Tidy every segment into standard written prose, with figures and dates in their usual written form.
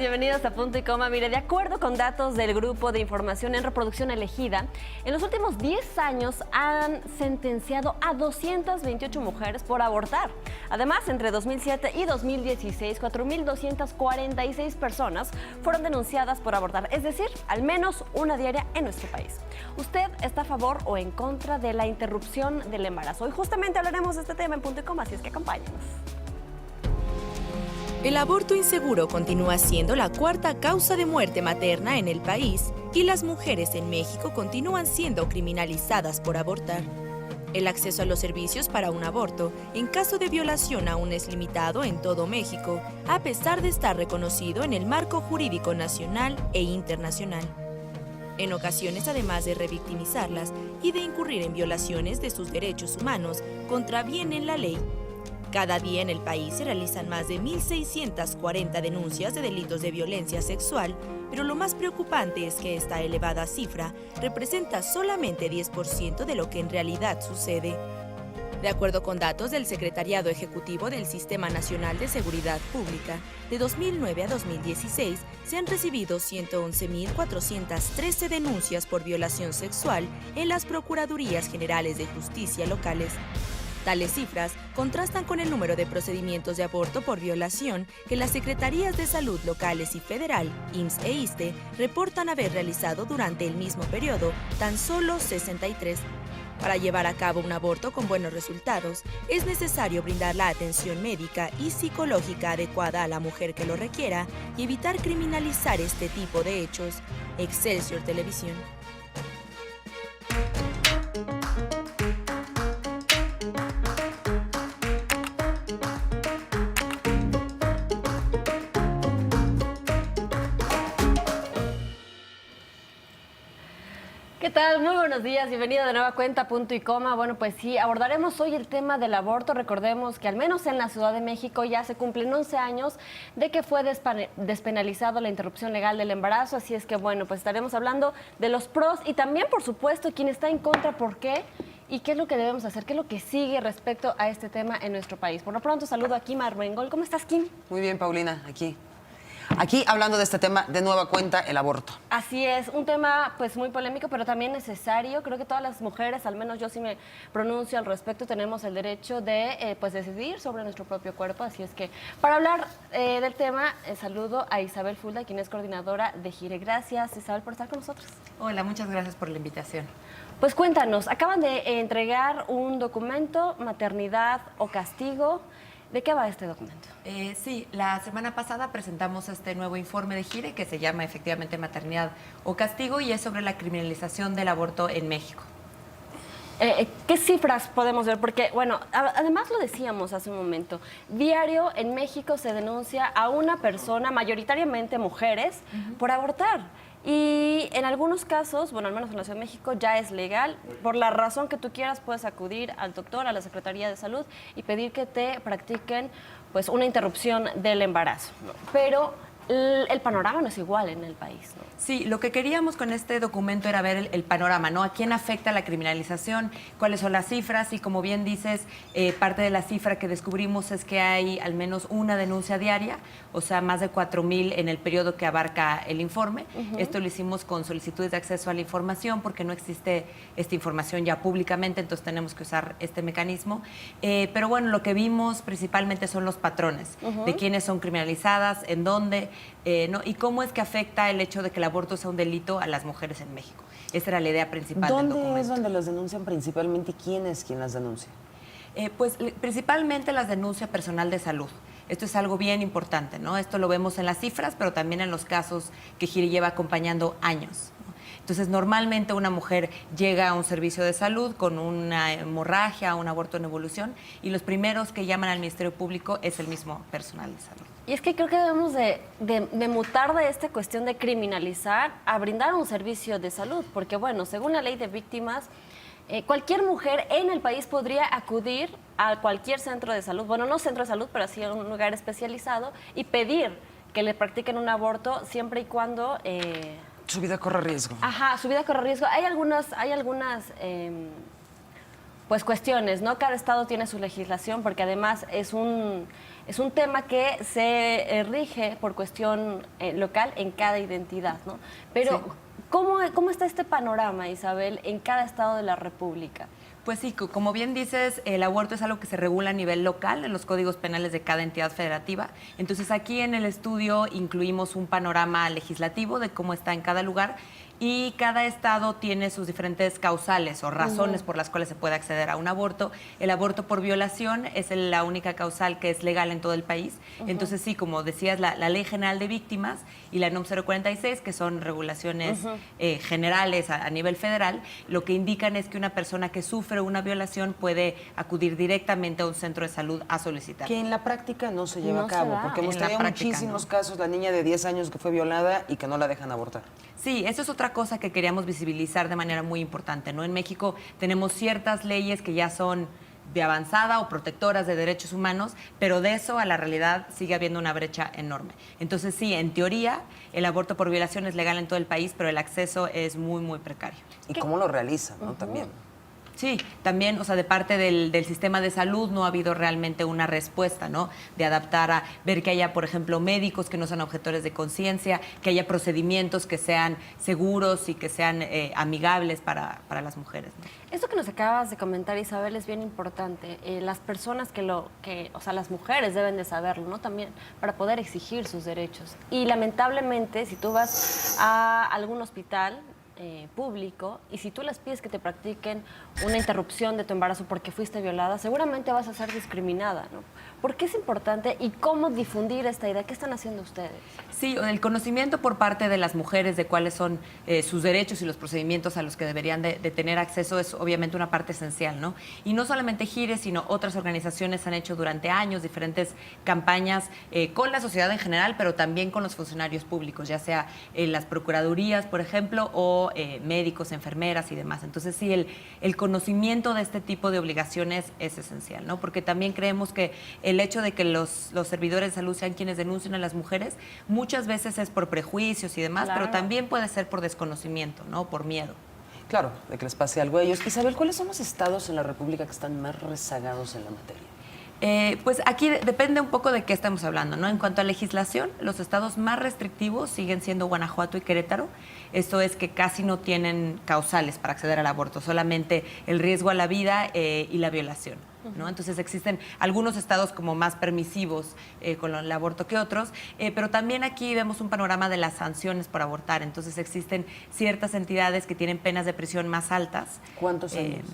bienvenidos a Punto y Coma. Mire, de acuerdo con datos del Grupo de Información en Reproducción Elegida, en los últimos 10 años han sentenciado a 228 mujeres por abortar. Además, entre 2007 y 2016, 4.246 personas fueron denunciadas por abortar, es decir, al menos una diaria en nuestro país. ¿Usted está a favor o en contra de la interrupción del embarazo? Hoy justamente hablaremos de este tema en Punto y Coma, así es que acompáñenos. El aborto inseguro continúa siendo la cuarta causa de muerte materna en el país y las mujeres en México continúan siendo criminalizadas por abortar. El acceso a los servicios para un aborto en caso de violación aún es limitado en todo México, a pesar de estar reconocido en el marco jurídico nacional e internacional. En ocasiones, además de revictimizarlas y de incurrir en violaciones de sus derechos humanos, contravienen la ley. Cada día en el país se realizan más de 1.640 denuncias de delitos de violencia sexual, pero lo más preocupante es que esta elevada cifra representa solamente 10% de lo que en realidad sucede. De acuerdo con datos del Secretariado Ejecutivo del Sistema Nacional de Seguridad Pública, de 2009 a 2016 se han recibido 111.413 denuncias por violación sexual en las Procuradurías Generales de Justicia locales. Tales cifras contrastan con el número de procedimientos de aborto por violación que las Secretarías de Salud locales y federal, IMSS e ISSSTE, reportan haber realizado durante el mismo periodo, tan solo 63. Para llevar a cabo un aborto con buenos resultados, es necesario brindar la atención médica y psicológica adecuada a la mujer que lo requiera y evitar criminalizar este tipo de hechos. Excelsior Televisión. ¿Qué tal? Muy buenos días, bienvenido de nueva cuenta a Punto y Coma. Bueno, pues sí, abordaremos hoy el tema del aborto. Recordemos que al menos en la Ciudad de México ya se cumplen 11 años de que fue despenalizado la interrupción legal del embarazo. Así es que, bueno, pues estaremos hablando de los pros y también, por supuesto, quién está en contra, por qué y qué es lo que debemos hacer, qué es lo que sigue respecto a este tema en nuestro país. Por lo pronto, saludo a Kim Armengol. ¿Cómo estás, Kim? Muy bien, Paulina, Aquí hablando de este tema, de nueva cuenta, el aborto. Así es, un tema pues muy polémico, pero también necesario. Creo que todas las mujeres, al menos yo sí me pronuncio al respecto, tenemos el derecho de pues decidir sobre nuestro propio cuerpo. Así es que para hablar del tema, saludo a Isabel Fulda, quien es coordinadora de GIRE. Gracias, Isabel, por estar con nosotros. Hola, muchas gracias por la invitación. Pues cuéntanos, acaban de entregar un documento, Maternidad o Castigo. ¿De qué va este documento? Sí, la semana pasada presentamos este nuevo informe de GIRE que se llama efectivamente Maternidad o Castigo y es sobre la criminalización del aborto en México. ¿Qué cifras podemos ver? Porque, bueno, además lo decíamos hace un momento, diario en México se denuncia a una persona, mayoritariamente mujeres, por abortar. Y en algunos casos, bueno, al menos en la Ciudad de México, ya es legal. Por la razón que tú quieras, puedes acudir al doctor, a la Secretaría de Salud y pedir que te practiquen pues una interrupción del embarazo. Pero el panorama no es igual en el país, ¿no? Sí, lo que queríamos con este documento era ver el panorama, ¿no? ¿A quién afecta la criminalización? ¿Cuáles son las cifras? Y como bien dices, parte de la cifra que descubrimos es que hay al menos una denuncia diaria, o sea, más de 4,000 en el periodo que abarca el informe. Esto lo hicimos con solicitudes de acceso a la información porque no existe esta información ya públicamente, entonces tenemos que usar este mecanismo. Pero bueno, lo que vimos principalmente son los patrones de quiénes son criminalizadas, en dónde, ¿no? Y cómo es que afecta el hecho de que el aborto sea un delito a las mujeres en México. Esa era la idea principal del documento. ¿Dónde es donde las denuncian principalmente y quién es quien las denuncia? Pues principalmente las denuncia personal de salud. Esto es algo bien importante, ¿no? Esto lo vemos en las cifras, pero también en los casos que GIRE lleva acompañando años, ¿no? Entonces, normalmente una mujer llega a un servicio de salud con una hemorragia, un aborto en evolución, y los primeros que llaman al Ministerio Público es el mismo personal de salud. Y es que creo que debemos de mutar de esta cuestión de criminalizar a brindar un servicio de salud, porque bueno, según la ley de víctimas, cualquier mujer en el país podría acudir a cualquier centro de salud, bueno, no centro de salud, pero sí a un lugar especializado y pedir que le practiquen un aborto siempre y cuando Su vida corre riesgo. Ajá, su vida corre riesgo. Hay algunas pues cuestiones, ¿no? Cada estado tiene su legislación porque además es un tema que se rige por cuestión local en cada identidad, ¿no? Pero, Sí. ¿cómo está este panorama, Isabel, en cada estado de la República? Pues sí, como bien dices, el aborto es algo que se regula a nivel local en los códigos penales de cada entidad federativa. Entonces aquí en el estudio incluimos un panorama legislativo de cómo está en cada lugar y cada estado tiene sus diferentes causales o razones por las cuales se puede acceder a un aborto. El aborto por violación es la única causal que es legal en todo el país. Entonces sí, como decías, la Ley General de Víctimas y la NOM 046, que son regulaciones generales a nivel federal, lo que indican es que una persona que sufre una violación puede acudir directamente a un centro de salud a solicitar. Que en la práctica no se lleva No a se cabo, da. porque hemos En la tenido práctica, muchísimos ¿no? casos, la niña de 10 años que fue violada y que no la dejan abortar. Sí, eso es otra cosa que queríamos visibilizar de manera muy importante, ¿no? En México tenemos ciertas leyes que ya son de avanzada o protectoras de derechos humanos, pero de eso a la realidad sigue habiendo una brecha enorme. Entonces sí, en teoría el aborto por violación es legal en todo el país, pero el acceso es muy, muy precario. Y cómo lo realizan, ¿no? También. Sí, también, o sea, de parte del sistema de salud no ha habido realmente una respuesta, ¿no? De adaptar a ver que haya, por ejemplo, médicos que no sean objetores de conciencia, que haya procedimientos que sean seguros y que sean amigables para las mujeres, ¿no? Esto que nos acabas de comentar, Isabel, es bien importante. Las personas o sea, las mujeres deben de saberlo, ¿no? También para poder exigir sus derechos. Y lamentablemente, si tú vas a algún hospital público y si tú les pides que te practiquen una interrupción de tu embarazo porque fuiste violada, seguramente vas a ser discriminada, ¿no? ¿Por qué es importante y cómo difundir esta idea? ¿Qué están haciendo ustedes? Sí, el conocimiento por parte de las mujeres de cuáles son sus derechos y los procedimientos a los que deberían de tener acceso es obviamente una parte esencial, ¿no? Y no solamente Gires, sino otras organizaciones han hecho durante años diferentes campañas con la sociedad en general, pero también con los funcionarios públicos, ya sea las procuradurías, por ejemplo, o médicos, enfermeras y demás. Entonces sí, el conocimiento de este tipo de obligaciones es esencial, ¿no? Porque también creemos que el hecho de que los servidores de salud sean quienes denuncien a las mujeres muchas veces es por prejuicios y demás, Claro. pero también puede ser por desconocimiento, ¿no? Por miedo. Claro, de que les pase algo a ellos. Isabel, ¿cuáles son los estados en la República que están más rezagados en la materia? Pues aquí depende un poco de qué estamos hablando, ¿no? En cuanto a legislación, los estados más restrictivos siguen siendo Guanajuato y Querétaro. Esto es que casi no tienen causales para acceder al aborto, solamente el riesgo a la vida y la violación, ¿no? Entonces existen algunos estados como más permisivos con el aborto que otros, pero también aquí vemos un panorama de las sanciones por abortar. Entonces existen ciertas entidades que tienen penas de prisión más altas. ¿Cuántos años?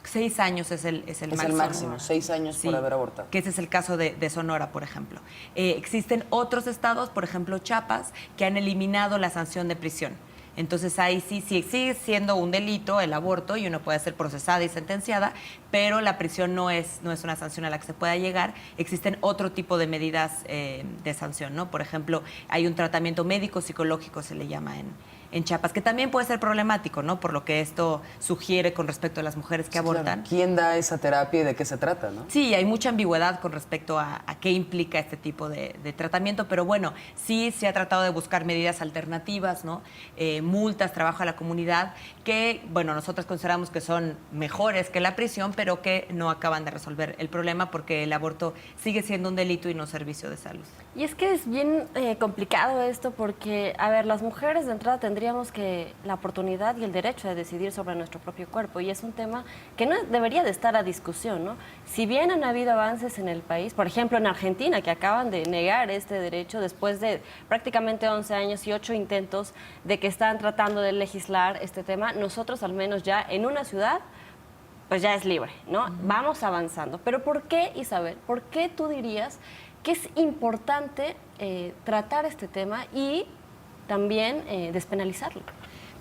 6 años es el Es máximo. el máximo, 6 años Sí, por haber abortado. que ese es el caso de Sonora, por ejemplo. Existen otros estados, por ejemplo Chiapas, que han eliminado la sanción de prisión. Entonces ahí sí sigue siendo un delito el aborto y uno puede ser procesada y sentenciada, pero la prisión no es una sanción a la que se pueda llegar. Existen otro tipo de medidas de sanción, ¿no? Por ejemplo, hay un tratamiento médico psicológico, se le llama en Chiapas, que también puede ser problemático, ¿no? Por lo que esto sugiere con respecto a las mujeres que Sí, abortan. claro. ¿Quién da esa terapia y de qué se trata, no? Sí, hay mucha ambigüedad con respecto a qué implica este tipo de tratamiento, pero bueno, sí se ha tratado de buscar medidas alternativas, ¿no? Multas, trabajo a la comunidad, que, bueno, nosotros consideramos que son mejores que la prisión, pero que no acaban de resolver el problema porque el aborto sigue siendo un delito y no servicio de salud. Y es que es bien complicado esto porque, a ver, las mujeres de entrada tendríamos que la oportunidad y el derecho de decidir sobre nuestro propio cuerpo y es un tema que no debería de estar a discusión, ¿no? Si bien han habido avances en el país, por ejemplo en Argentina, que acaban de negar este derecho después de prácticamente 11 años y 8 intentos de que están tratando de legislar este tema, nosotros al menos ya en una ciudad pues ya es libre, ¿no? Vamos avanzando. Pero ¿por qué, Isabel? ¿Por qué tú dirías que es importante tratar este tema y también despenalizarlo?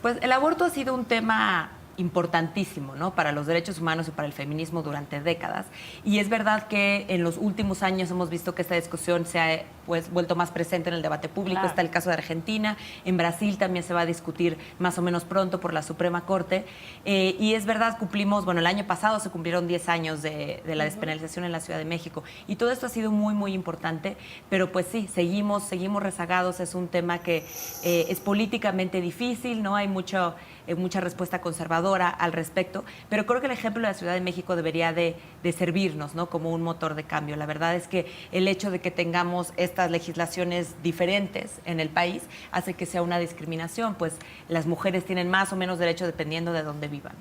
Pues el aborto ha sido un tema importantísimo, ¿no? Para los derechos humanos y para el feminismo durante décadas. Y es verdad que en los últimos años hemos visto que esta discusión se ha pues vuelto más presente en el debate público. Claro. Está el caso de Argentina, en Brasil también se va a discutir más o menos pronto por la Suprema Corte. Y es verdad, bueno, el año pasado se cumplieron 10 años de la despenalización en la Ciudad de México. Y todo esto ha sido muy, muy importante, pero pues sí, seguimos rezagados. Es un tema que es políticamente difícil, ¿no? Hay mucha respuesta conservadora conservadora al respecto, pero creo que el ejemplo de la Ciudad de México debería de servirnos, ¿no? Como un motor de cambio. La verdad es que el hecho de que tengamos estas legislaciones diferentes en el país hace que sea una discriminación, pues las mujeres tienen más o menos derecho dependiendo de dónde vivan.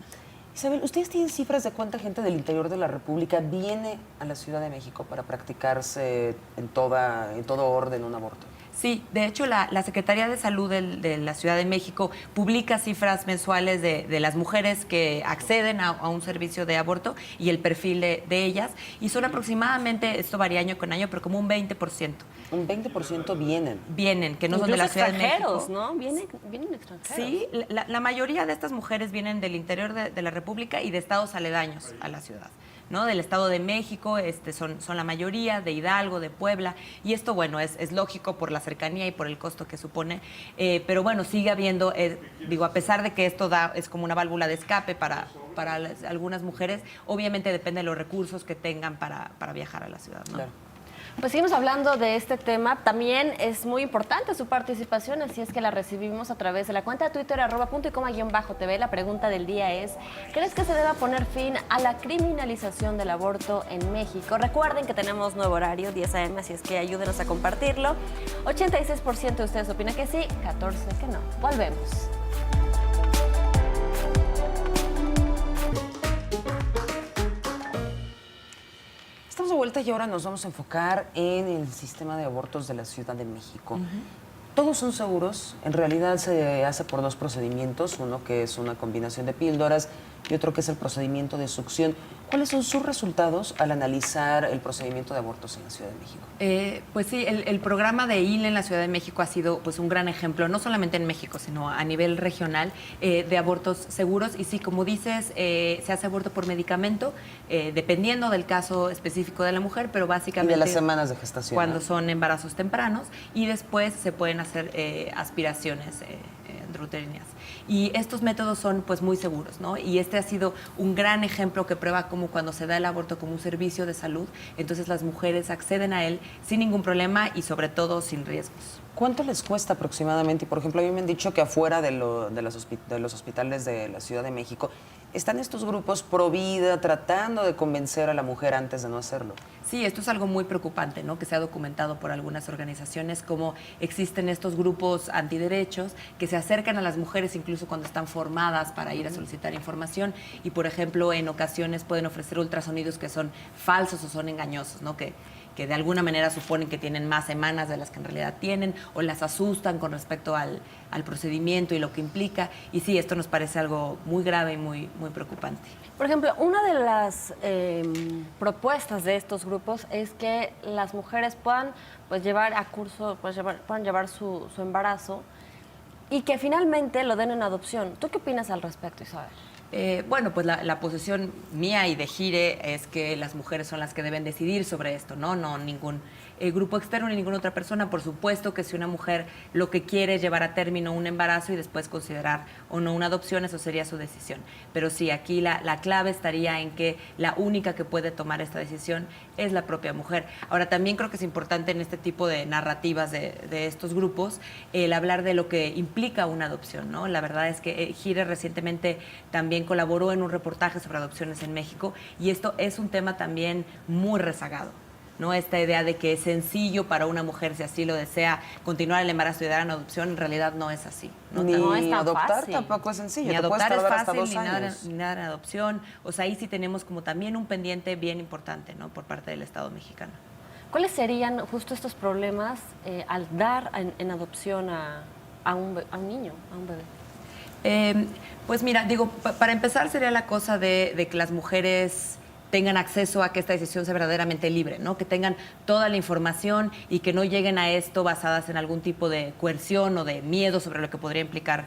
Isabel, ¿ustedes tienen cifras de cuánta gente del interior de la República viene a la Ciudad de México para practicarse en todo orden un aborto? Sí, de hecho la Secretaría de Salud de la Ciudad de México publica cifras mensuales de las mujeres que acceden a un servicio de aborto y el perfil de ellas, y son aproximadamente, esto varía año con año, pero como un 20%. Un 20% vienen. Vienen, que no son de Incluso la Ciudad de extranjeros, México. ¿no? Vienen extranjeros. Sí, la mayoría de estas mujeres vienen del interior de la República y de estados aledaños a la ciudad, ¿no? Del Estado de México, son la mayoría, de Hidalgo, de Puebla, y esto, bueno, es lógico por la cercanía y por el costo que supone, pero bueno, sigue habiendo, a pesar de que esto es como una válvula de escape para algunas mujeres, obviamente depende de los recursos que tengan para viajar a la ciudad, ¿no? Claro. Pues seguimos hablando de este tema. También es muy importante su participación, así es que la recibimos a través de la cuenta de Twitter @puntoycoma_tv. La pregunta del día es: ¿crees que se deba poner fin a la criminalización del aborto en México? Recuerden que tenemos nuevo horario, 10 a.m., así es que ayúdenos a compartirlo. 86% de ustedes opinan que sí, 14% que no. Volvemos. Estamos de vuelta y ahora nos vamos a enfocar en el sistema de abortos de la Ciudad de México. Todos son seguros. En realidad se hace por dos procedimientos, uno que es una combinación de píldoras y otro que es el procedimiento de succión. ¿Cuáles son sus resultados al analizar el procedimiento de abortos en la Ciudad de México? Pues sí, el programa de ILE en la Ciudad de México ha sido pues un gran ejemplo, no solamente en México, sino a nivel regional, de abortos seguros. Y sí, como dices, se hace aborto por medicamento, dependiendo del caso específico de la mujer, pero básicamente... Y de las semanas de gestación. Cuando son embarazos tempranos, y después se pueden hacer aspiraciones intrauterinas. Y estos métodos son pues muy seguros, ¿no? Y este ha sido un gran ejemplo que prueba cómo cuando se da el aborto como un servicio de salud, entonces las mujeres acceden a él sin ningún problema y sobre todo sin riesgos. ¿Cuánto les cuesta aproximadamente? Por ejemplo, a mí me han dicho que afuera de los hospitales de la Ciudad de México están estos grupos pro vida tratando de convencer a la mujer antes de no hacerlo. Sí, esto es algo muy preocupante, ¿no? Que se ha documentado por algunas organizaciones, como existen estos grupos antiderechos que se acercan a las mujeres incluso cuando están formadas para ir a solicitar información y, por ejemplo, en ocasiones pueden ofrecer ultrasonidos que son falsos o son engañosos, ¿no? Que de alguna manera suponen que tienen más semanas de las que en realidad tienen, o las asustan con respecto al procedimiento y lo que implica. Y sí, esto nos parece algo muy grave y muy preocupante. Por ejemplo, una de las propuestas de estos grupos es que las mujeres puedan pues, llevar a curso, puedan llevar su embarazo y que finalmente lo den en adopción. ¿Tú qué opinas al respecto, Isabel? Bueno, pues la posición mía y de Gire es que las mujeres son las que deben decidir sobre esto, ¿no? No ningún grupo externo ni ninguna otra persona. Por supuesto que si una mujer lo que quiere es llevar a término un embarazo y después considerar o no una adopción, eso sería su decisión. Pero sí, aquí la clave estaría en que la única que puede tomar esta decisión es la propia mujer. Ahora, también creo que es importante en este tipo de narrativas de estos grupos el hablar de lo que implica una adopción, ¿no? La verdad es que Gire recientemente también colaboró en un reportaje sobre adopciones en México y esto es un tema también muy rezagado, ¿no? Esta idea de que es sencillo para una mujer, si así lo desea, continuar el embarazo y dar una adopción, en realidad no es así. Ni no es tan adoptar fácil. tampoco es sencillo. Ni Te puedes adoptar es tardar hasta fácil, 2 años. ni nada en adopción. O sea, ahí sí tenemos como también un pendiente bien importante, ¿no? Por parte del Estado mexicano. ¿Cuáles serían justo estos problemas al dar en adopción a un niño, a un bebé? Pues mira, digo, para empezar sería la cosa de que las mujeres tengan acceso a que esta decisión sea verdaderamente libre, ¿no? Que tengan toda la información y que no lleguen a esto basadas en algún tipo de coerción o de miedo sobre lo que podría implicar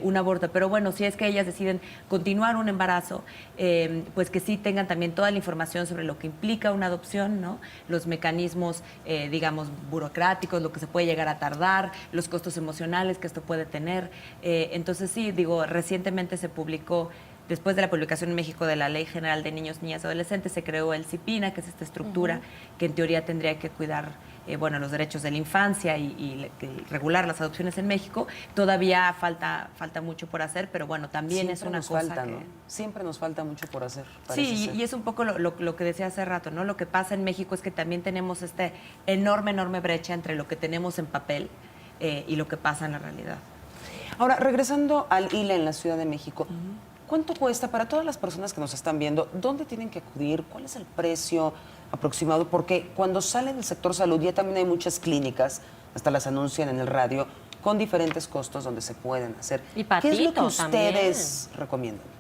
un aborto. Pero bueno, si es que ellas deciden continuar un embarazo, pues que sí tengan también toda la información sobre lo que implica una adopción, ¿no? Los mecanismos, digamos, burocráticos, lo que se puede llegar a tardar, los costos emocionales que esto puede tener. Entonces sí, digo, recientemente se publicó después de la publicación en México de la Ley General de Niños, Niñas y Adolescentes, se creó el CIPINA, que es esta estructura que en teoría tendría que cuidar los derechos de la infancia y regular las adopciones en México. Todavía falta mucho por hacer, pero bueno, también Siempre es una nos cosa falta, que... ¿no? Siempre nos falta mucho por hacer. Sí, y es un poco lo que decía hace rato, ¿no? Lo que pasa en México es que también tenemos esta enorme brecha entre lo que tenemos en papel y lo que pasa en la realidad. Ahora, regresando al ILE en la Ciudad de México, ¿cuánto cuesta para todas las personas que nos están viendo? ¿Dónde tienen que acudir? ¿Cuál es el precio aproximado? Porque cuando sale del sector salud ya también hay muchas clínicas, hasta las anuncian en el radio, con diferentes costos donde se pueden hacer. Y ¿Qué es lo que Patito ustedes recomiendan?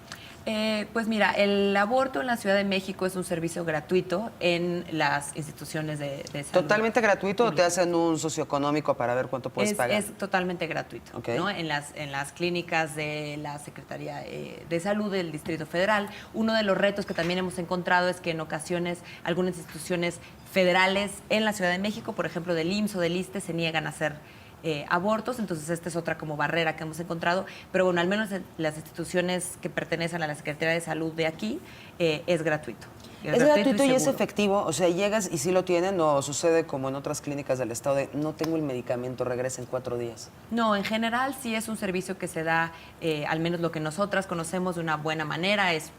Pues mira, el aborto en la Ciudad de México es un servicio gratuito en las instituciones de salud. ¿Totalmente gratuito o te hacen un socioeconómico para ver cuánto puedes pagar? Es totalmente gratuito, Ok. ¿no? En las clínicas de la Secretaría de Salud del Distrito Federal. Uno de los retos que también hemos encontrado es que en ocasiones algunas instituciones federales en la Ciudad de México, por ejemplo del IMSS o del ISSSTE, se niegan a hacer abortos, entonces esta es otra como barrera que hemos encontrado, pero bueno, al menos en las instituciones que pertenecen a la Secretaría de Salud de aquí es gratuito. ¿Es gratuito y es seguro. efectivo? O sea, llegas y sí lo tienen, o sucede como en otras clínicas del estado de no tengo el medicamento, regresa en 4 días. No, en general sí es un servicio que se da, al menos lo que nosotras conocemos, de una buena manera, es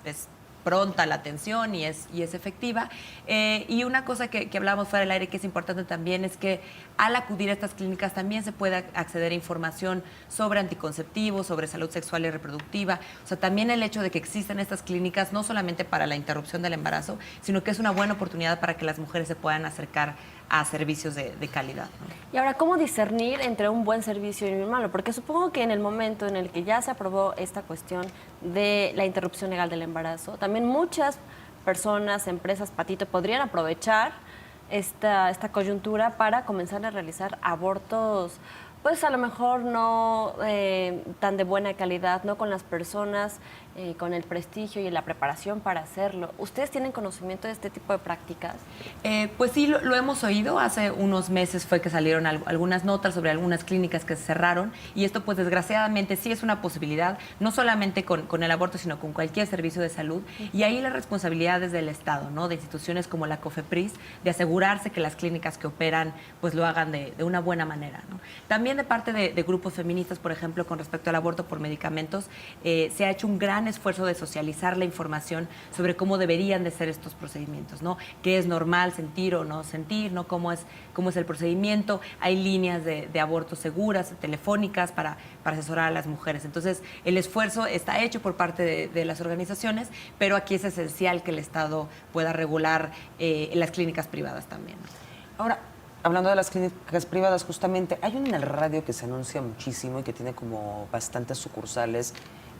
pronta la atención y es efectiva. Y una cosa que hablábamos fuera del aire que es importante también es que al acudir a estas clínicas también se puede acceder a información sobre anticonceptivos, sobre salud sexual y reproductiva. O sea, también el hecho de que existen estas clínicas no solamente para la interrupción del embarazo, sino que es una buena oportunidad para que las mujeres se puedan acercar a servicios de calidad, ¿no? Y ahora, ¿cómo discernir entre un buen servicio y un malo? Porque supongo que en el momento en el que ya se aprobó esta cuestión de la interrupción legal del embarazo, también muchas personas, empresas, Patito, podrían aprovechar esta coyuntura para comenzar a realizar abortos, pues a lo mejor no tan de buena calidad, no con las personas, con el prestigio y la preparación para hacerlo. ¿Ustedes tienen conocimiento de este tipo de prácticas? Pues sí, lo hemos oído. Hace unos meses fue que salieron algunas notas sobre algunas clínicas que se cerraron y esto pues desgraciadamente sí es una posibilidad, no solamente con el aborto, sino con cualquier servicio de salud. Y ahí la responsabilidad es del Estado, ¿no? De instituciones como la COFEPRIS, de asegurarse que las clínicas que operan pues lo hagan de una buena manera, ¿no? También de parte de grupos feministas, por ejemplo, con respecto al aborto por medicamentos, se ha hecho un gran esfuerzo de socializar la información sobre cómo deberían de ser estos procedimientos, ¿no? Qué es normal sentir o no sentir, ¿no? Cómo es el procedimiento. Hay líneas de aborto seguras, telefónicas, para asesorar a las mujeres. Entonces, el esfuerzo está hecho por parte de las organizaciones, pero aquí es esencial que el Estado pueda regular las clínicas privadas también, ¿no? Ahora, hablando de las clínicas privadas, justamente, hay una en el radio que se anuncia muchísimo y que tiene como bastantes sucursales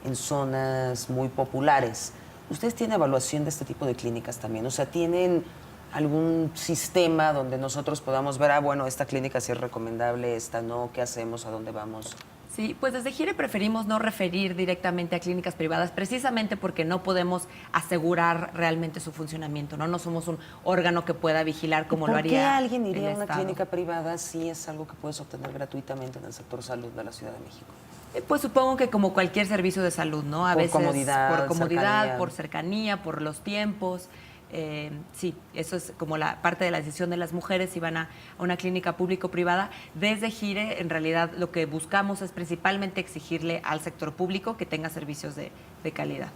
en zonas muy populares. ¿Ustedes tienen evaluación de este tipo de clínicas también? O sea, ¿tienen algún sistema donde nosotros podamos ver, bueno, esta clínica sí es recomendable, esta no, qué hacemos, a dónde vamos? Sí, pues desde Gire preferimos no referir directamente a clínicas privadas, precisamente porque no podemos asegurar realmente su funcionamiento, ¿no? No somos un órgano que pueda vigilar como lo haría ¿Por qué alguien iría el a una Estado. clínica privada si es algo que puedes obtener gratuitamente en el sector salud de la Ciudad de México? Pues supongo que como cualquier servicio de salud, ¿no? A Por veces comodidad, por comodidad, cercanía. por cercanía, por los tiempos. Sí, eso es como la parte de la decisión de las mujeres si van a una clínica público-privada. Desde Gire, en realidad, lo que buscamos es principalmente exigirle al sector público que tenga servicios de calidad.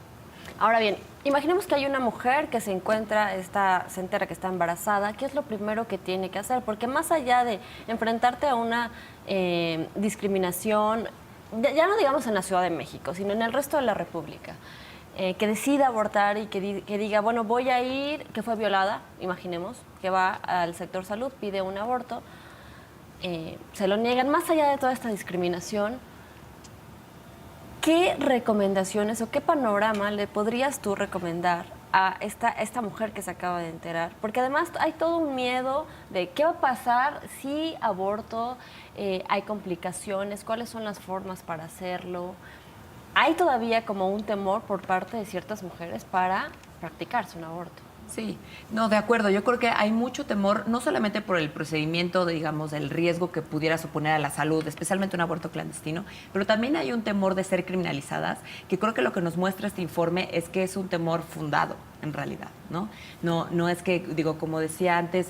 Ahora bien, imaginemos que hay una mujer que se entera que está embarazada. ¿Qué es lo primero que tiene que hacer? Porque más allá de enfrentarte a una discriminación, ya no digamos en la Ciudad de México, sino en el resto de la República, que decida abortar y que diga, bueno, voy a ir, que fue violada, imaginemos, que va al sector salud, pide un aborto, se lo niegan, más allá de toda esta discriminación, ¿qué recomendaciones o qué panorama le podrías tú recomendar a esta mujer que se acaba de enterar? Porque además hay todo un miedo de qué va a pasar si aborto, hay complicaciones, cuáles son las formas para hacerlo. Hay todavía como un temor por parte de ciertas mujeres para practicarse un aborto. Sí, no, de acuerdo. Yo creo que hay mucho temor, no solamente por el procedimiento, digamos, del riesgo que pudiera suponer a la salud, especialmente un aborto clandestino, pero también hay un temor de ser criminalizadas, que creo que lo que nos muestra este informe es que es un temor fundado, en realidad, ¿no? No es que, digo, como decía antes,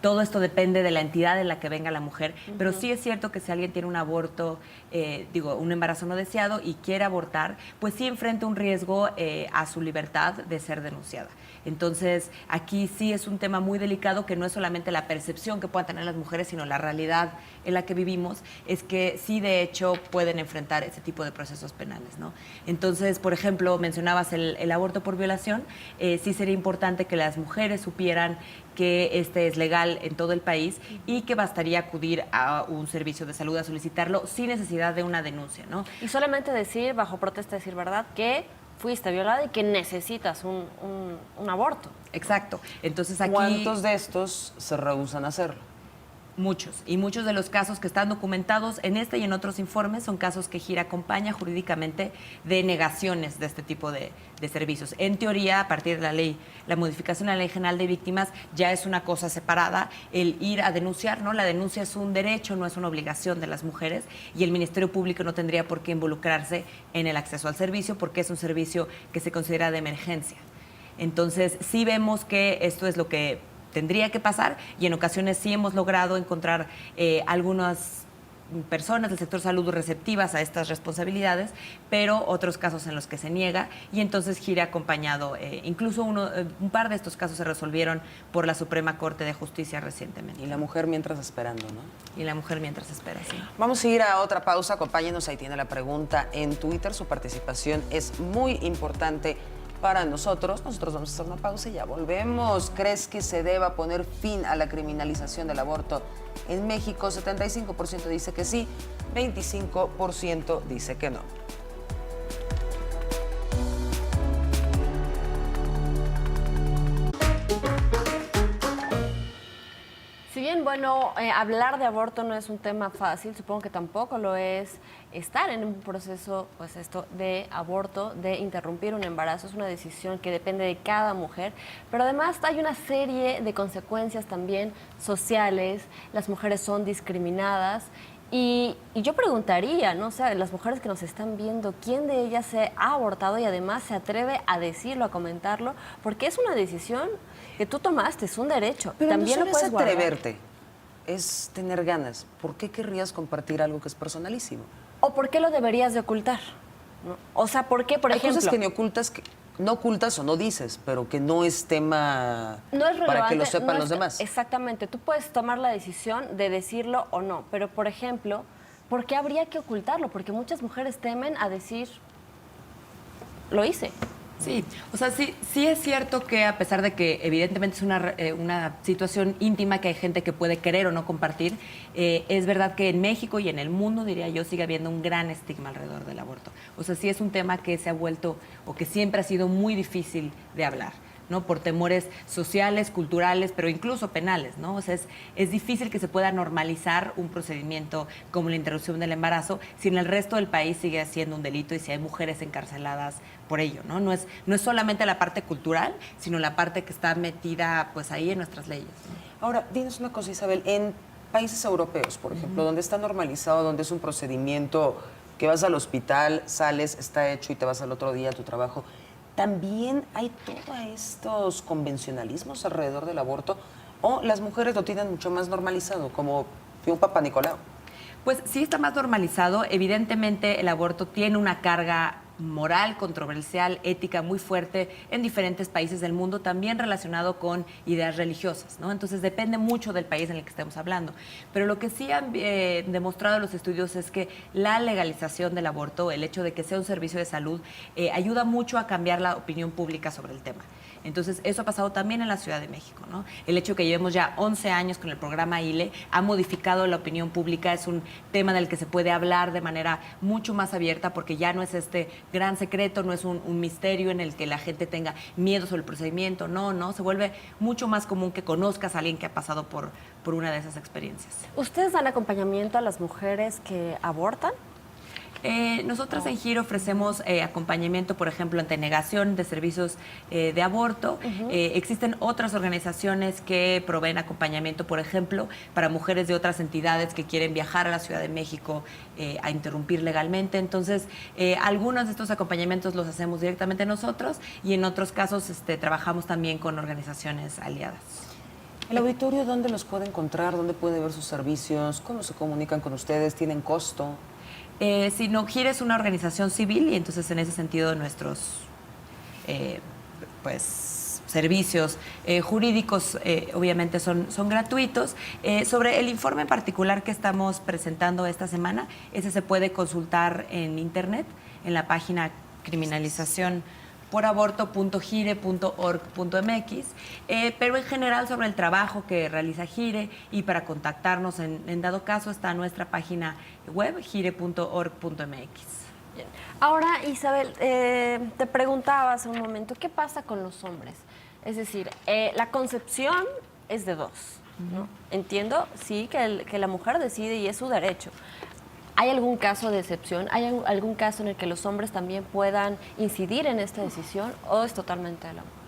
todo esto depende de la entidad en la que venga la mujer, pero sí es cierto que si alguien tiene un aborto, un embarazo no deseado y quiere abortar, pues sí enfrenta un riesgo a su libertad de ser denunciada. Entonces, aquí sí es un tema muy delicado que no es solamente la percepción que puedan tener las mujeres, sino la realidad en la que vivimos, es que sí, de hecho, pueden enfrentar ese tipo de procesos penales, ¿no? Entonces, por ejemplo, mencionabas el aborto por violación, sí sería importante que las mujeres supieran que este es legal en todo el país y que bastaría acudir a un servicio de salud a solicitarlo sin necesidad de una denuncia, ¿no? Y solamente decir, bajo protesta, decir verdad, que fuiste violada y que necesitas un aborto. Exacto. Entonces aquí... ¿Cuántos de estos se rehúsan a hacerlo? Muchos. Y muchos de los casos que están documentados en este y en otros informes son casos que GIRA acompaña jurídicamente de negaciones de este tipo de servicios. En teoría, a partir de la modificación de la Ley General de Víctimas, ya es una cosa separada el ir a denunciar, ¿no? La denuncia es un derecho, no es una obligación de las mujeres, y el Ministerio Público no tendría por qué involucrarse en el acceso al servicio porque es un servicio que se considera de emergencia. Entonces, sí vemos que esto es lo que tendría que pasar, y en ocasiones sí hemos logrado encontrar algunas personas del sector salud receptivas a estas responsabilidades, pero otros casos en los que se niega, y entonces GIRA acompañado, incluso un par de estos casos se resolvieron por la Suprema Corte de Justicia recientemente. Y la mujer mientras esperando, ¿no? Y la mujer mientras espera, sí. Vamos a ir a otra pausa, acompáñenos, ahí tiene la pregunta en Twitter, su participación es muy importante para nosotros. Nosotros vamos a hacer una pausa y ya volvemos. ¿Crees que se deba poner fin a la criminalización del aborto en México? 75% dice que sí, 25% dice que no. Si bien, bueno, hablar de aborto no es un tema fácil, supongo que tampoco lo es estar en un proceso, pues esto, de aborto, de interrumpir un embarazo. Es una decisión que depende de cada mujer, pero además hay una serie de consecuencias también sociales. Las mujeres son discriminadas. Y yo preguntaría, ¿no? O sea, las mujeres que nos están viendo, ¿quién de ellas se ha abortado y además se atreve a decirlo, a comentarlo? Porque es una decisión que tú tomaste, es un derecho. Pero también no lo solo puedes es guardar. atreverte, es tener ganas. ¿Por qué querrías compartir algo que es personalísimo? ¿O por qué lo deberías de ocultar? ¿No? O sea, ¿por qué, por Hay ejemplo? cosas que ni ocultas, que no ocultas o no dices, pero que no es tema No es para que lo relevante, sepan no los demás. Exactamente, tú puedes tomar la decisión de decirlo o no, pero por ejemplo, ¿por qué habría que ocultarlo? Porque muchas mujeres temen a decir, lo hice. Sí, o sea, sí es cierto que a pesar de que evidentemente es una situación íntima que hay gente que puede querer o no compartir, es verdad que en México y en el mundo, diría yo, sigue habiendo un gran estigma alrededor del aborto. O sea, sí es un tema que se ha vuelto o que siempre ha sido muy difícil de hablar, ¿no? Por temores sociales, culturales, pero incluso penales, ¿no? O sea, es difícil que se pueda normalizar un procedimiento como la interrupción del embarazo si en el resto del país sigue siendo un delito y si hay mujeres encarceladas por ello, ¿no? No es solamente la parte cultural, sino la parte que está metida pues ahí en nuestras leyes, ¿no? Ahora, dinos una cosa, Isabel, en países europeos, por ejemplo, donde está normalizado, donde es un procedimiento que vas al hospital, sales, está hecho y te vas al otro día a tu trabajo, ¿también hay todos estos convencionalismos alrededor del aborto? ¿O las mujeres lo tienen mucho más normalizado, como un Papá Nicolau? Pues sí está más normalizado. Evidentemente el aborto tiene una carga moral, controversial, ética muy fuerte en diferentes países del mundo, también relacionado con ideas religiosas, ¿no? Entonces depende mucho del país en el que estemos hablando. Pero lo que sí han demostrado los estudios es que la legalización del aborto, el hecho de que sea un servicio de salud, ayuda mucho a cambiar la opinión pública sobre el tema. Entonces, eso ha pasado también en la Ciudad de México, ¿no? El hecho que llevemos ya 11 años con el programa ILE ha modificado la opinión pública, es un tema del que se puede hablar de manera mucho más abierta porque ya no es este gran secreto, no es un misterio en el que la gente tenga miedo sobre el procedimiento, no, se vuelve mucho más común que conozcas a alguien que ha pasado por una de esas experiencias. ¿Ustedes dan acompañamiento a las mujeres que abortan? Nosotras en Gire ofrecemos acompañamiento, por ejemplo, ante negación de servicios de aborto. Existen otras organizaciones que proveen acompañamiento, por ejemplo, para mujeres de otras entidades que quieren viajar a la Ciudad de México a interrumpir legalmente. Entonces, algunos de estos acompañamientos los hacemos directamente nosotros y en otros casos trabajamos también con organizaciones aliadas. ¿El auditorio dónde los puede encontrar? ¿Dónde puede ver sus servicios? ¿Cómo se comunican con ustedes? ¿Tienen costo? Si no, Gire es una organización civil y entonces en ese sentido nuestros servicios jurídicos obviamente son gratuitos. Sobre el informe en particular que estamos presentando esta semana, ese se puede consultar en internet, en la página criminalizacionporaborto.gire.org.mx, pero en general sobre el trabajo que realiza Gire y para contactarnos en dado caso está nuestra página web gire.org.mx. Ahora, Isabel, te preguntaba hace un momento, ¿qué pasa con los hombres? Es decir, la concepción es de dos, ¿no? Entiendo, sí, que la mujer decide y es su derecho. ¿Hay algún caso de excepción? ¿Hay algún caso en el que los hombres también puedan incidir en esta decisión o es totalmente de la mujer?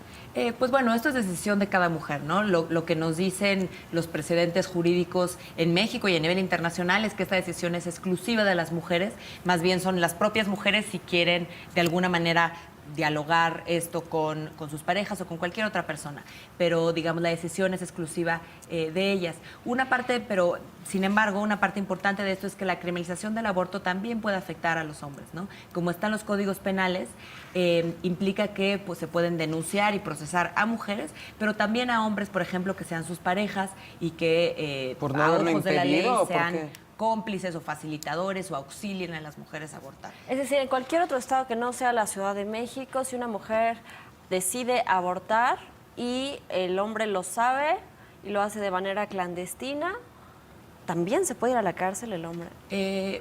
Pues bueno, esto es decisión de cada mujer, ¿no? Lo que nos dicen los precedentes jurídicos en México y a nivel internacional es que esta decisión es exclusiva de las mujeres, más bien son las propias mujeres si quieren de alguna manera dialogar esto con sus parejas o con cualquier otra persona, pero digamos la decisión es exclusiva de ellas. Una parte, pero sin embargo, una parte importante de esto es que la criminalización del aborto también puede afectar a los hombres, ¿no? Como están los códigos penales, implica que pues, se pueden denunciar y procesar a mujeres, pero también a hombres, por ejemplo, que sean sus parejas y que ¿Por no a haberlo ojos de la ley impedido o por sean qué? cómplices o facilitadores o auxilien a las mujeres a abortar. Es decir, en cualquier otro estado que no sea la Ciudad de México, si una mujer decide abortar y el hombre lo sabe y lo hace de manera clandestina, ¿también se puede ir a la cárcel el hombre?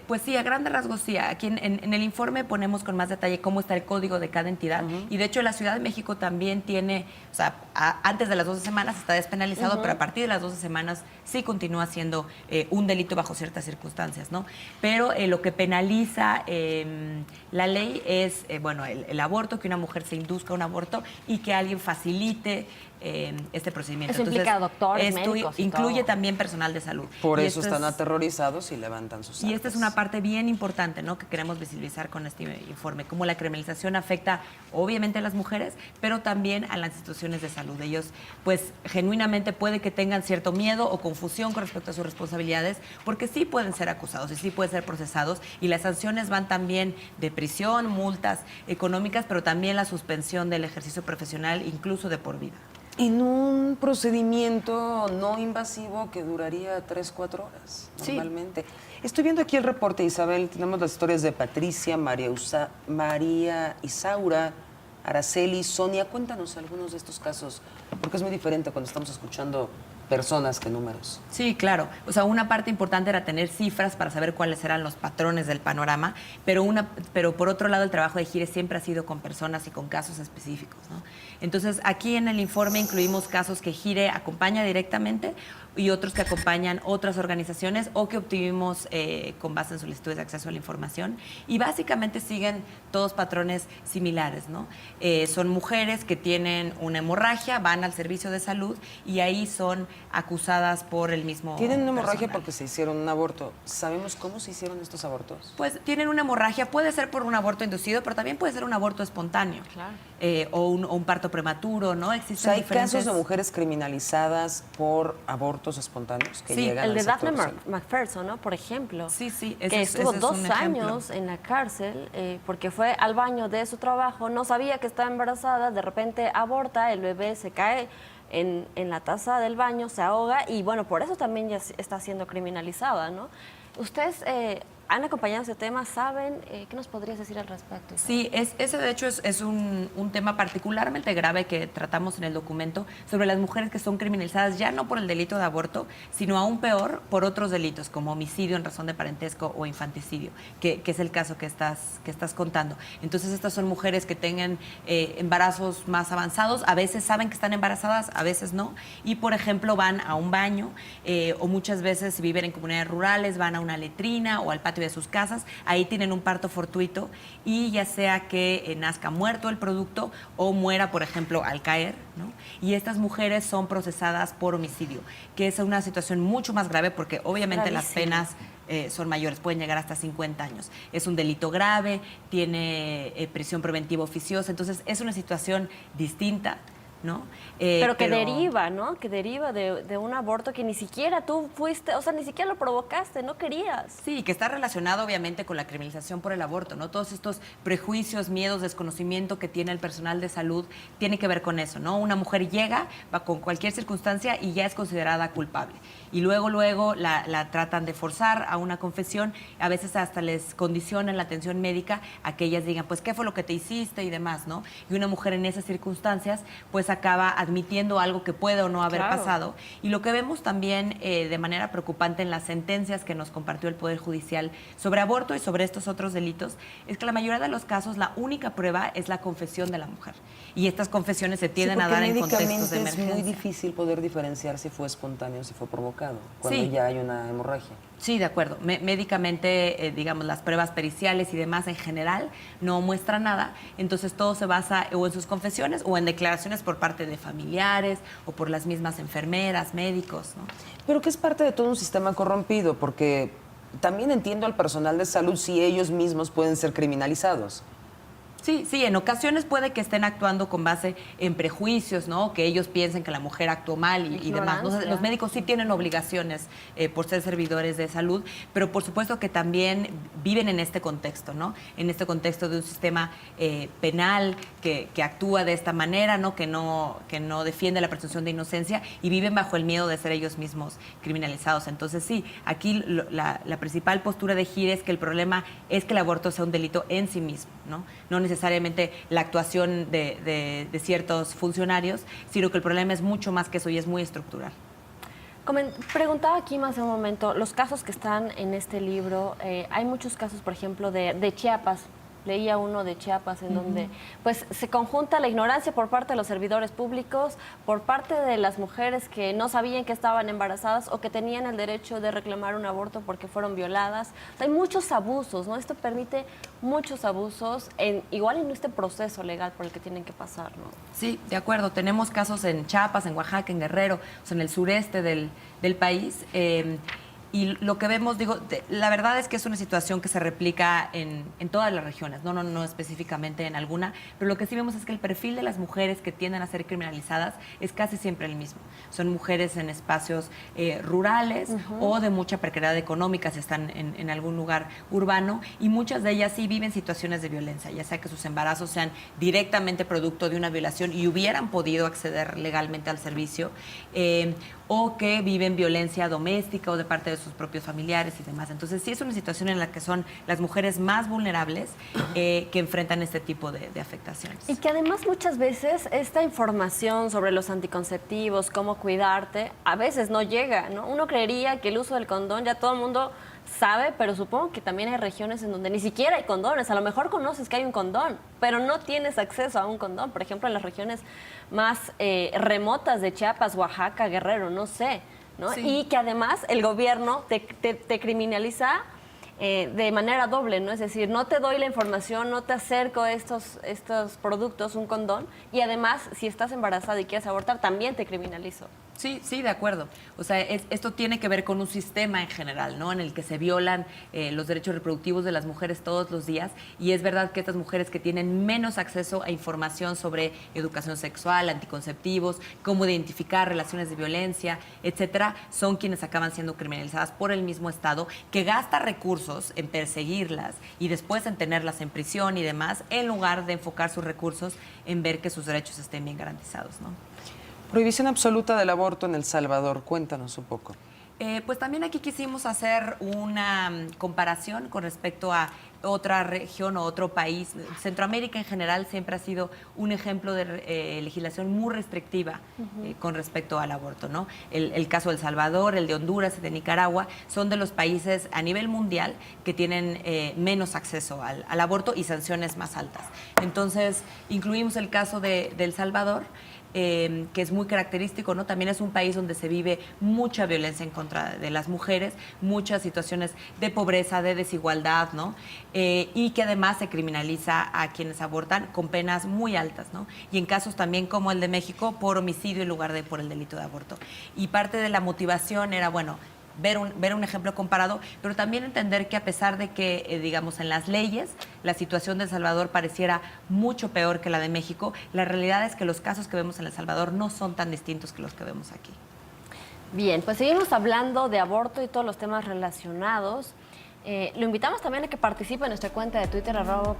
Pues sí, a grandes rasgos sí. Aquí en el informe ponemos con más detalle cómo está el código de cada entidad. Y de hecho la Ciudad de México también tiene, o sea, antes de las 12 semanas está despenalizado, pero a partir de las 12 semanas sí continúa siendo un delito bajo ciertas circunstancias, ¿no? Pero lo que penaliza la ley es, bueno, el aborto, que una mujer se induzca a un aborto y que alguien facilite este procedimiento. Eso implica doctores, médicos y incluye todo. también personal de salud. Por Y eso esto están es- aterrorizados y levantan sus y esta es armas. una parte bien importante, ¿no?, que queremos visibilizar con este informe, cómo la criminalización afecta obviamente a las mujeres, pero también a las instituciones de salud. Ellos, pues, genuinamente puede que tengan cierto miedo o confusión con respecto a sus responsabilidades, porque sí pueden ser acusados y sí pueden ser procesados, y las sanciones van también de prisión, multas económicas, pero también la suspensión del ejercicio profesional, incluso de por vida. En un procedimiento no invasivo que duraría 3-4 horas, Sí. normalmente. Estoy viendo aquí el reporte, Isabel. Tenemos las historias de Patricia, María Isaura, Araceli, Sonia. Cuéntanos algunos de estos casos, porque es muy diferente cuando estamos escuchando personas que números. Sí, claro. O sea, una parte importante era tener cifras para saber cuáles eran los patrones del panorama, pero por otro lado el trabajo de Gire siempre ha sido con personas y con casos específicos, ¿no? Entonces, aquí en el informe incluimos casos que Gire acompaña directamente y otros que acompañan otras organizaciones o que obtuvimos con base en solicitudes de acceso a la información. Y básicamente siguen todos patrones similares, ¿no? Son mujeres que tienen una hemorragia, van al servicio de salud y ahí son acusadas por el mismo Tienen una hemorragia personal. porque se hicieron un aborto. ¿Sabemos cómo se hicieron estos abortos? Pues tienen una hemorragia, puede ser por un aborto inducido, pero también puede ser un aborto espontáneo. Claro. O un parto prematuro, ¿no? O Existen sea, hay diferentes... casos de mujeres criminalizadas por abortos espontáneos que Sí, llegan El al de sector Daphne salud. McPherson, ¿no? Por ejemplo. Sí, sí, Que ese es estuvo un 2 ejemplo. años en la cárcel porque fue al baño de su trabajo, no sabía que estaba embarazada, de repente aborta, el bebé se cae en la taza del baño, se ahoga y bueno, por eso también ya está siendo criminalizada, ¿no? Ustedes han acompañado ese tema, ¿saben? ¿Qué nos podrías decir al respecto? Sí, ese de hecho es un tema particularmente grave que tratamos en el documento sobre las mujeres que son criminalizadas ya no por el delito de aborto, sino aún peor por otros delitos como homicidio en razón de parentesco o infanticidio, que es el caso que estás contando. Entonces estas son mujeres que tengan embarazos más avanzados, a veces saben que están embarazadas, a veces no, y por ejemplo van a un baño o muchas veces si viven en comunidades rurales van a una letrina o al patio de sus casas, ahí tienen un parto fortuito y ya sea que nazca muerto el producto o muera, por ejemplo, al caer, ¿no? Y estas mujeres son procesadas por homicidio, que es una situación mucho más grave porque obviamente las penas son mayores, pueden llegar hasta 50 años. Es un delito grave, tiene prisión preventiva oficiosa, entonces es una situación distinta, ¿no? Pero que deriva, ¿no? Que deriva de un aborto que ni siquiera tú fuiste, o sea, ni siquiera lo provocaste, no querías. Sí, que está relacionado obviamente con la criminalización por el aborto, ¿no? Todos estos prejuicios, miedos, desconocimiento que tiene el personal de salud tiene que ver con eso, ¿no? Una mujer llega con cualquier circunstancia y ya es considerada culpable. Y luego la tratan de forzar a una confesión, a veces hasta les condicionan la atención médica a que ellas digan, pues, ¿qué fue lo que te hiciste? Y demás, ¿no? Y una mujer en esas circunstancias, pues, acaba admitiendo algo que puede o no haber pasado. Y lo que vemos también de manera preocupante en las sentencias que nos compartió el Poder Judicial sobre aborto y sobre estos otros delitos, es que la mayoría de los casos la única prueba es la confesión de la mujer. Y estas confesiones se tienden a dar en contextos de emergencia. Es muy difícil poder diferenciar si fue espontáneo o si fue provocado, cuando ya hay una hemorragia. Sí, de acuerdo. Médicamente, digamos, las pruebas periciales y demás en general no muestran nada. Entonces todo se basa o en sus confesiones o en declaraciones por parte de familiares o por las mismas enfermeras, médicos, ¿no? Pero que es parte de todo un sistema corrompido, porque también entiendo al personal de salud si ellos mismos pueden ser criminalizados. Sí, en ocasiones puede que estén actuando con base en prejuicios, ¿no? Que ellos piensen que la mujer actuó mal y demás. Los médicos sí tienen obligaciones por ser servidores de salud, pero por supuesto que también viven en este contexto, ¿no? En este contexto de un sistema penal que actúa de esta manera, ¿no? Que no defiende la presunción de inocencia y viven bajo el miedo de ser ellos mismos criminalizados. Entonces sí, aquí la principal postura de GIRE es que el problema es que el aborto sea un delito en sí mismo, ¿no? No necesariamente la actuación de ciertos funcionarios, sino que el problema es mucho más que eso y es muy estructural. Preguntaba aquí más hace un momento, los casos que están en este libro, hay muchos casos, por ejemplo, de Chiapas. Leía uno de Chiapas en donde pues se conjunta la ignorancia por parte de los servidores públicos, por parte de las mujeres que no sabían que estaban embarazadas o que tenían el derecho de reclamar un aborto porque fueron violadas. O sea, hay muchos abusos, ¿no? Esto permite muchos abusos, igual en este proceso legal por el que tienen que pasar, ¿no? Sí, de acuerdo. Tenemos casos en Chiapas, en Oaxaca, en Guerrero, o sea, en el sureste del país. Y lo que vemos, la verdad es que es una situación que se replica en todas las regiones, no específicamente en alguna, pero lo que sí vemos es que el perfil de las mujeres que tienden a ser criminalizadas es casi siempre el mismo. Son mujeres en espacios rurales o de mucha precariedad económica si están en algún lugar urbano, y muchas de ellas sí viven situaciones de violencia, ya sea que sus embarazos sean directamente producto de una violación y hubieran podido acceder legalmente al servicio, o que viven violencia doméstica o de parte de sus propios familiares y demás. Entonces sí es una situación en la que son las mujeres más vulnerables que enfrentan este tipo de afectaciones. Y que además muchas veces esta información sobre los anticonceptivos, cómo cuidarte, a veces no llega, ¿no? Uno creería que el uso del condón ya todo el mundo sabe, pero supongo que también hay regiones en donde ni siquiera hay condones. A lo mejor conoces que hay un condón, pero no tienes acceso a un condón. Por ejemplo, en las regiones más remotas de Chiapas, Oaxaca, Guerrero, no sé, ¿no? Sí. Y que además el gobierno te criminaliza de manera doble, ¿no? Es decir, no te doy la información, no te acerco estos productos, un condón, y además, si estás embarazada y quieres abortar, también te criminalizo. Sí, de acuerdo. O sea, esto tiene que ver con un sistema en general, ¿no? En el que se violan los derechos reproductivos de las mujeres todos los días, y es verdad que estas mujeres que tienen menos acceso a información sobre educación sexual, anticonceptivos, cómo identificar relaciones de violencia, etcétera, son quienes acaban siendo criminalizadas por el mismo Estado, que gasta recursos en perseguirlas y después en tenerlas en prisión y demás, en lugar de enfocar sus recursos en ver que sus derechos estén bien garantizados, ¿no? Prohibición absoluta del aborto en El Salvador. Cuéntanos un poco. Pues también aquí quisimos hacer una comparación con respecto a otra región o otro país. Centroamérica en general siempre ha sido un ejemplo de legislación muy restrictiva con respecto al aborto, ¿no? El caso de El Salvador, el de Honduras y de Nicaragua son de los países a nivel mundial que tienen menos acceso al aborto y sanciones más altas. Entonces, incluimos el caso de El Salvador, que es muy característico, ¿no? También es un país donde se vive mucha violencia en contra de las mujeres, muchas situaciones de pobreza, de desigualdad, ¿no? Y que además se criminaliza a quienes abortan con penas muy altas, ¿no? Y en casos también como el de México, por homicidio en lugar de por el delito de aborto. Y parte de la motivación era, bueno, ver un ejemplo comparado, pero también entender que a pesar de que, digamos, en las leyes la situación de El Salvador pareciera mucho peor que la de México, la realidad es que los casos que vemos en El Salvador no son tan distintos que los que vemos aquí. Bien, pues seguimos hablando de aborto y todos los temas relacionados. Lo invitamos también a que participe en nuestra cuenta de Twitter,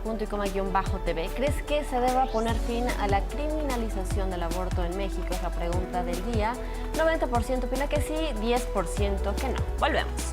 @puntoycoma_tv. ¿Crees que se deba poner fin a la criminalización del aborto en México? Es la pregunta del día. 90% opina que sí, 10% que no. Volvemos.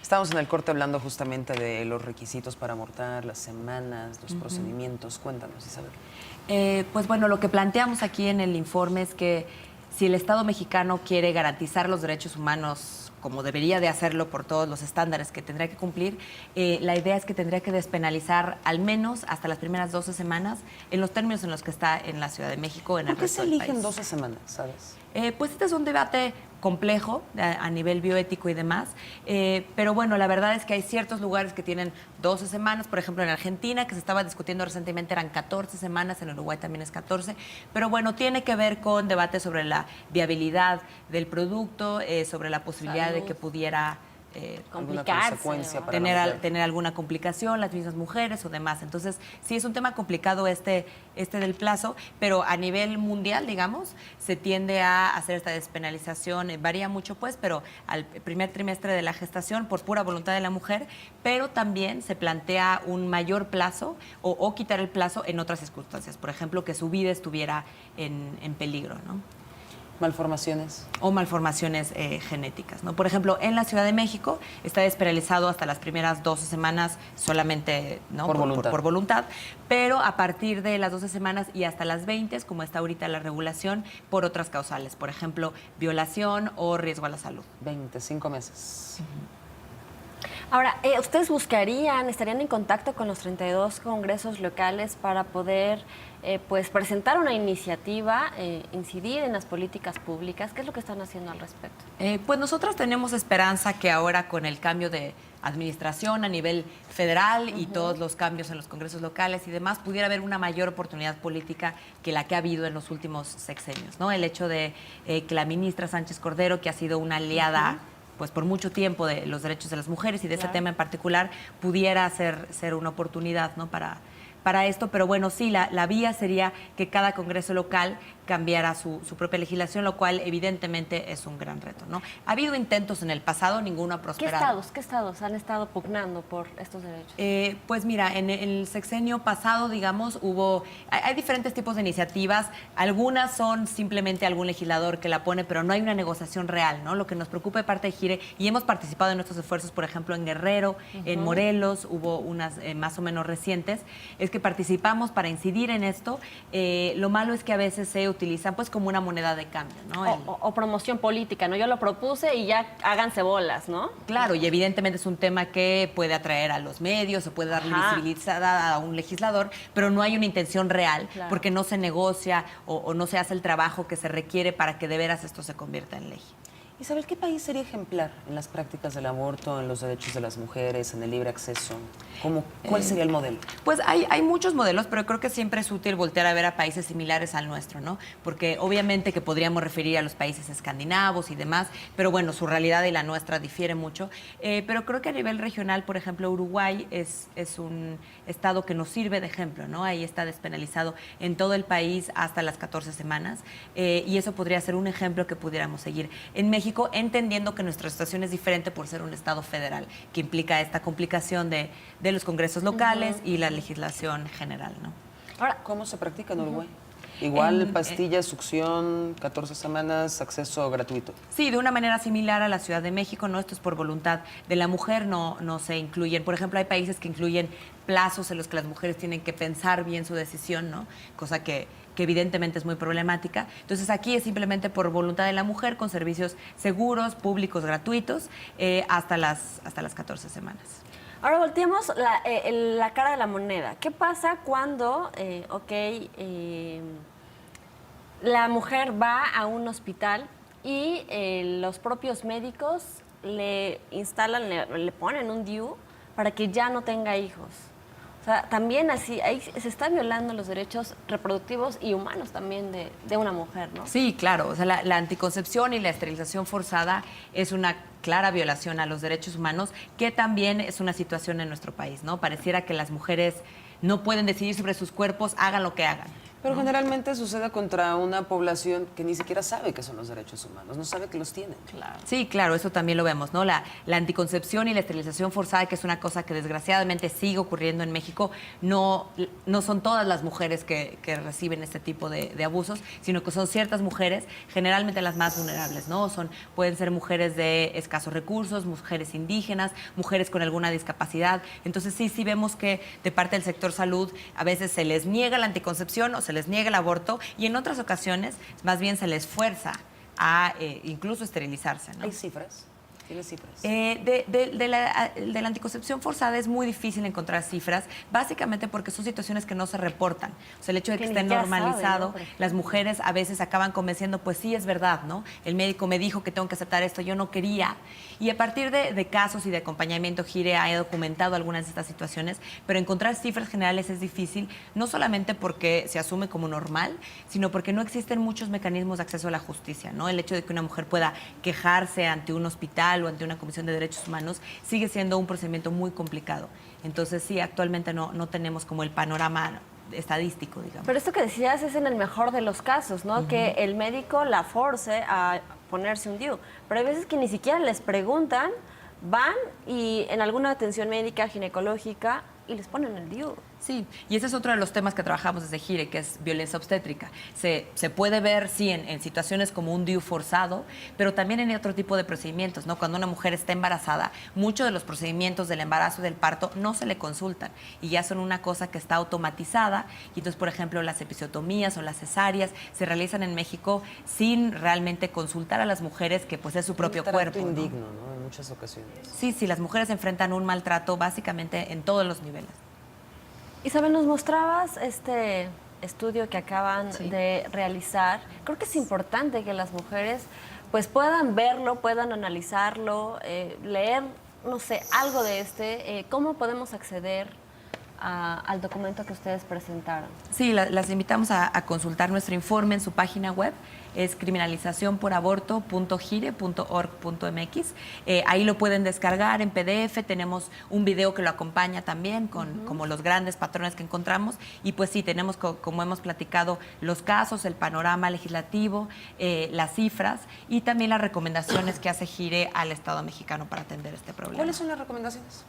Estamos en el corte hablando justamente de los requisitos para abortar, las semanas, los procedimientos. Cuéntanos, Isabel. Pues bueno, lo que planteamos aquí en el informe es que si el Estado mexicano quiere garantizar los derechos humanos como debería de hacerlo por todos los estándares que tendría que cumplir, la idea es que tendría que despenalizar al menos hasta las primeras 12 semanas en los términos en los que está en la Ciudad de México, en el ¿Por qué resto se del eligen país. 12 semanas, sabes? Pues este es un debate complejo a nivel bioético y demás, pero bueno, la verdad es que hay ciertos lugares que tienen 12 semanas, por ejemplo en Argentina, que se estaba discutiendo recientemente, eran 14 semanas, en Uruguay también es 14, pero bueno, tiene que ver con debates sobre la viabilidad del producto, sobre la posibilidad de que pudiera Complicarse, consecuencia ¿no? para la mujer. tener alguna complicación, las mismas mujeres o demás. Entonces, sí es un tema complicado este del plazo, pero a nivel mundial, digamos, se tiende a hacer esta despenalización, varía mucho pues, pero al primer trimestre de la gestación por pura voluntad de la mujer, pero también se plantea un mayor plazo o quitar el plazo en otras circunstancias, por ejemplo, que su vida estuviera en peligro, ¿no? Malformaciones. O malformaciones genéticas, ¿no? Por ejemplo, en la Ciudad de México está despenalizado hasta las primeras 12 semanas solamente, ¿no? Por voluntad. Por voluntad, pero a partir de las 12 semanas y hasta las 20, como está ahorita la regulación, por otras causales, por ejemplo, violación o riesgo a la salud. 25 meses. Ahora, ¿ustedes estarían en contacto con los 32 congresos locales para poder pues presentar una iniciativa, incidir en las políticas públicas? ¿Qué es lo que están haciendo al respecto? Pues nosotros tenemos esperanza que ahora con el cambio de administración a nivel federal y todos los cambios en los congresos locales y demás, pudiera haber una mayor oportunidad política que la que ha habido en los últimos sexenios, ¿no? El hecho de que la ministra Sánchez Cordero, que ha sido una aliada pues por mucho tiempo de los derechos de las mujeres y de ese tema en particular, pudiera ser una oportunidad, ¿no? para esto, pero bueno, sí, la vía sería que cada congreso local cambiara su propia legislación, lo cual evidentemente es un gran reto, ¿no? Ha habido intentos en el pasado, ninguno ha prosperado. ¿Qué estados han estado pugnando por estos derechos? Pues mira, en el sexenio pasado, digamos, hay diferentes tipos de iniciativas, algunas son simplemente algún legislador que la pone, pero no hay una negociación real, ¿no? Lo que nos preocupa de parte de GIRE, y hemos participado en nuestros esfuerzos, por ejemplo, en Guerrero, en Morelos, hubo unas más o menos recientes, es que participamos para incidir en esto. Lo malo es que a veces se utilizan pues como una moneda de cambio, ¿no? O promoción política, ¿no? Yo lo propuse y ya háganse bolas, ¿no? Claro, y evidentemente es un tema que puede atraer a los medios o puede darle visibilidad a un legislador, pero no hay una intención real, porque no se negocia o no se hace el trabajo que se requiere para que de veras esto se convierta en ley. Isabel, ¿qué país sería ejemplar en las prácticas del aborto, en los derechos de las mujeres, en el libre acceso? ¿Cuál sería el modelo? Pues hay muchos modelos, pero creo que siempre es útil voltear a ver a países similares al nuestro, ¿no? Porque obviamente que podríamos referir a los países escandinavos y demás, pero bueno, su realidad y la nuestra difiere mucho. Pero creo que a nivel regional, por ejemplo, Uruguay es un estado que nos sirve de ejemplo, ¿no? Ahí está despenalizado en todo el país hasta las 14 semanas y eso podría ser un ejemplo que pudiéramos seguir. En México, entendiendo que nuestra situación es diferente por ser un estado federal, que implica esta complicación de los congresos locales y la legislación general, ¿no? Ahora, ¿cómo se practica en Uruguay? Igual, pastillas, succión, 14 semanas, acceso gratuito. Sí, de una manera similar a la Ciudad de México, ¿no? Esto es por voluntad de la mujer, no se incluyen. Por ejemplo, hay países que incluyen plazos en los que las mujeres tienen que pensar bien su decisión, ¿no? Cosa que evidentemente es muy problemática. Entonces, aquí es simplemente por voluntad de la mujer, con servicios seguros, públicos, gratuitos, hasta las 14 semanas. Ahora volteemos la cara de la moneda. ¿Qué pasa cuando, la mujer va a un hospital y los propios médicos le instalan, le ponen un DIU para que ya no tenga hijos? O sea, también así, ahí se están violando los derechos reproductivos y humanos también de una mujer, ¿no? Sí, claro. O sea, la anticoncepción y la esterilización forzada es una clara violación a los derechos humanos, que también es una situación en nuestro país, ¿no? Pareciera que las mujeres no pueden decidir sobre sus cuerpos, hagan lo que hagan. Pero generalmente sucede contra una población que ni siquiera sabe qué son los derechos humanos, no sabe que los tienen. Claro. Sí, claro, eso también lo vemos, ¿no? La anticoncepción y la esterilización forzada, que es una cosa que desgraciadamente sigue ocurriendo en México, no son todas las mujeres que reciben este tipo de abusos, sino que son ciertas mujeres, generalmente las más vulnerables, ¿no? Pueden ser mujeres de escasos recursos, mujeres indígenas, mujeres con alguna discapacidad. Entonces sí vemos que de parte del sector salud a veces se les niega la anticoncepción o se les niega el aborto, y en otras ocasiones más bien se les fuerza a incluso esterilizarse, ¿no? ¿Hay cifras? ¿Tienes cifras? De la anticoncepción forzada es muy difícil encontrar cifras, básicamente porque son situaciones que no se reportan. O sea, el hecho de que esté normalizado, las mujeres a veces acaban convenciendo, pues sí, es verdad, ¿no? El médico me dijo que tengo que aceptar esto, yo no quería. Y a partir de casos y de acompañamiento, Gire ha documentado algunas de estas situaciones, pero encontrar cifras generales es difícil, no solamente porque se asume como normal, sino porque no existen muchos mecanismos de acceso a la justicia, ¿no? El hecho de que una mujer pueda quejarse ante un hospital o ante una comisión de derechos humanos sigue siendo un procedimiento muy complicado. Entonces sí, actualmente no tenemos como el panorama estadístico, digamos. Pero esto que decías es en el mejor de los casos, ¿no? Que el médico la force a ponerse un DIU. Pero hay veces que ni siquiera les preguntan, van y en alguna atención médica, ginecológica, y les ponen el DIU. Sí, y ese es otro de los temas que trabajamos desde Gire, que es violencia obstétrica. Se puede ver, sí, en situaciones como un DIU forzado, pero también en otro tipo de procedimientos, ¿no? Cuando una mujer está embarazada, muchos de los procedimientos del embarazo y del parto no se le consultan y ya son una cosa que está automatizada. Y entonces, por ejemplo, las episiotomías o las cesáreas se realizan en México sin realmente consultar a las mujeres, que pues es su propio cuerpo, ¿no? Indigno, ¿no? En muchas ocasiones. Sí, las mujeres enfrentan un maltrato básicamente en todos los niveles. Isabel, nos mostrabas este estudio que acaban de realizar. Creo que es importante que las mujeres pues puedan verlo, puedan analizarlo, leer, no sé, algo de ¿cómo podemos acceder al documento que ustedes presentaron? Sí, las invitamos a consultar nuestro informe en su página web. Es criminalizacionporaborto.gire.org.mx. Ahí lo pueden descargar en PDF. Tenemos un video que lo acompaña también con como los grandes patrones que encontramos. Y pues sí, tenemos, como hemos platicado, los casos, el panorama legislativo, las cifras y también las recomendaciones que hace Gire al Estado mexicano para atender este problema. ¿Cuáles son las recomendaciones?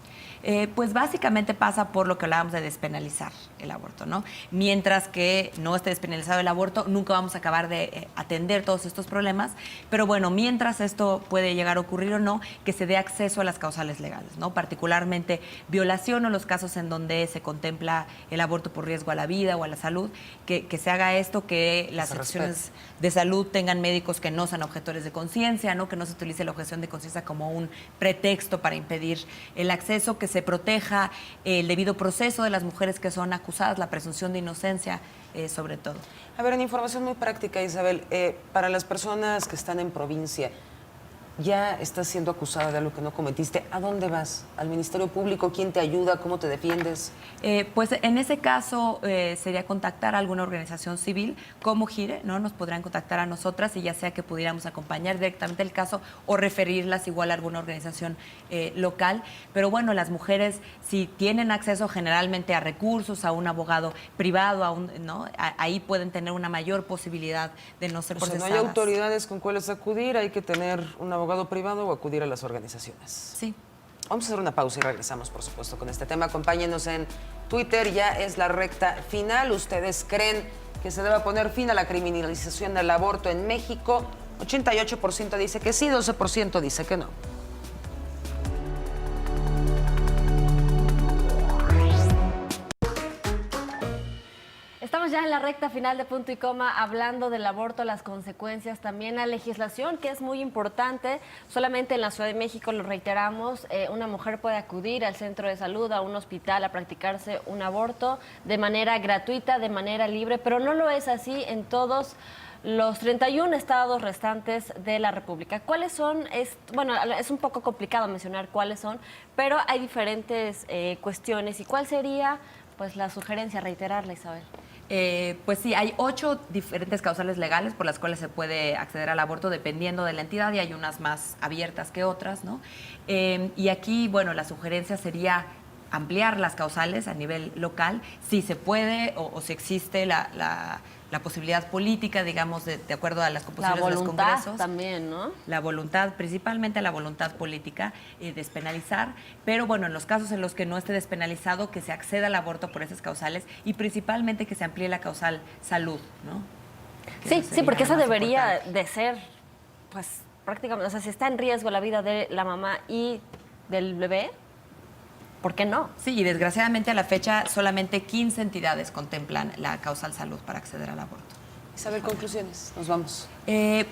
Pues básicamente pasa por lo que hablábamos de despenalizar el aborto, ¿no? Mientras que no esté despenalizado el aborto, nunca vamos a acabar de atender todos estos problemas, pero bueno, mientras esto puede llegar a ocurrir o no, que se dé acceso a las causales legales, ¿no? Particularmente violación o los casos en donde se contempla el aborto por riesgo a la vida o a la salud, que se haga esto, que las secciones de salud tengan médicos que no sean objetores de conciencia, ¿no? Que no se utilice la objeción de conciencia como un pretexto para impedir el acceso, que se proteja el debido proceso de las mujeres que son acusadas, la presunción de inocencia sobre todo. A ver, en información muy práctica, Isabel, para las personas que están en provincia, ya estás siendo acusada de algo que no cometiste, ¿a dónde vas? ¿Al Ministerio Público? ¿Quién te ayuda? ¿Cómo te defiendes? Pues en ese caso sería contactar a alguna organización civil como Gire, ¿no? Nos podrían contactar a nosotras y ya sea que pudiéramos acompañar directamente el caso o referirlas igual a alguna organización local. Pero bueno, las mujeres si tienen acceso generalmente a recursos, a un abogado privado, ¿no? Ahí pueden tener una mayor posibilidad de no ser procesadas. No hay autoridades con cuáles acudir, hay que tener un abogado privado o acudir a las organizaciones. Sí. Vamos a hacer una pausa y regresamos, por supuesto, con este tema. Acompáñenos en Twitter, ya es la recta final. ¿Ustedes creen que se deba poner fin a la criminalización del aborto en México? 88% dice que sí, 12% dice que no. Estamos ya en la recta final de Punto y Coma, hablando del aborto, las consecuencias, también la legislación, que es muy importante. Solamente en la Ciudad de México, lo reiteramos, una mujer puede acudir al centro de salud, a un hospital, a practicarse un aborto de manera gratuita, de manera libre, pero no lo es así en todos los 31 estados restantes de la República. ¿Cuáles son? Bueno, es un poco complicado mencionar cuáles son, pero hay diferentes cuestiones. ¿Y cuál sería, pues, la sugerencia? Reiterarla, Isabel. Pues sí, hay 8 diferentes causales legales por las cuales se puede acceder al aborto dependiendo de la entidad y hay unas más abiertas que otras, ¿no? Y aquí, bueno, la sugerencia sería ampliar las causales a nivel local, si se puede o si existe la posibilidad política, digamos, de acuerdo a las composiciones de los congresos. La voluntad también, ¿no? La voluntad, principalmente la voluntad política, despenalizar, pero bueno, en los casos en los que no esté despenalizado, que se acceda al aborto por esas causales y principalmente que se amplíe la causal salud, ¿no? Sí, porque esa debería importante. de ser, pues, prácticamente, o sea, si está en riesgo la vida de la mamá y del bebé, ¿por qué no? Sí, y desgraciadamente a la fecha solamente 15 entidades contemplan la causal salud para acceder al aborto. Isabel, conclusiones. Nos vamos.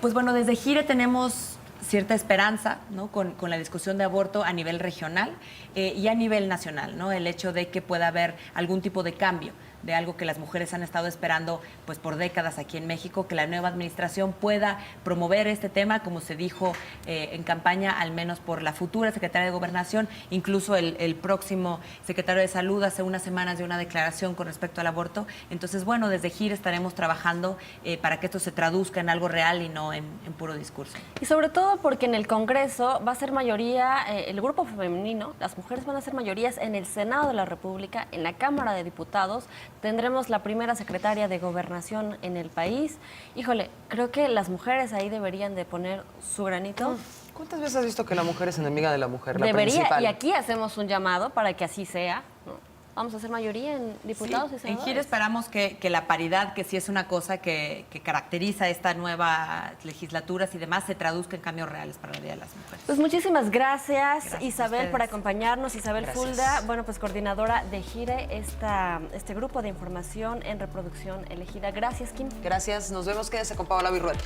Pues bueno, desde Gire tenemos cierta esperanza, ¿no? con la discusión de aborto a nivel regional y a nivel nacional, ¿no? El hecho de que pueda haber algún tipo de cambio de algo que las mujeres han estado esperando pues por décadas aquí en México, que la nueva administración pueda promover este tema, como se dijo en campaña, al menos por la futura secretaria de Gobernación, incluso el próximo secretario de Salud hace unas semanas dio una declaración con respecto al aborto. Entonces, bueno, desde GIR estaremos trabajando para que esto se traduzca en algo real y no en puro discurso. Y sobre todo porque en el Congreso va a ser mayoría, el grupo femenino, las mujeres van a ser mayorías en el Senado de la República, en la Cámara de Diputados. Tendremos la primera secretaria de Gobernación en el país. Híjole, creo que las mujeres ahí deberían de poner su granito. ¿Cuántas veces has visto que la mujer es enemiga de la mujer? La Debería, principal. y aquí hacemos un llamado para que así sea, ¿no? Vamos a hacer mayoría en diputados y En senadores. GIR esperamos que la paridad, que sí es una cosa que caracteriza esta nueva legislaturas y demás, se traduzca en cambios reales para la vida de las mujeres. Pues muchísimas gracias Gracias a Isabel, ustedes. por acompañarnos. Isabel Gracias. Fulda, bueno, pues coordinadora de GIRE, este grupo de información en reproducción elegida. Gracias, Kim. Gracias. Nos vemos. Quédese con Paola Virruel.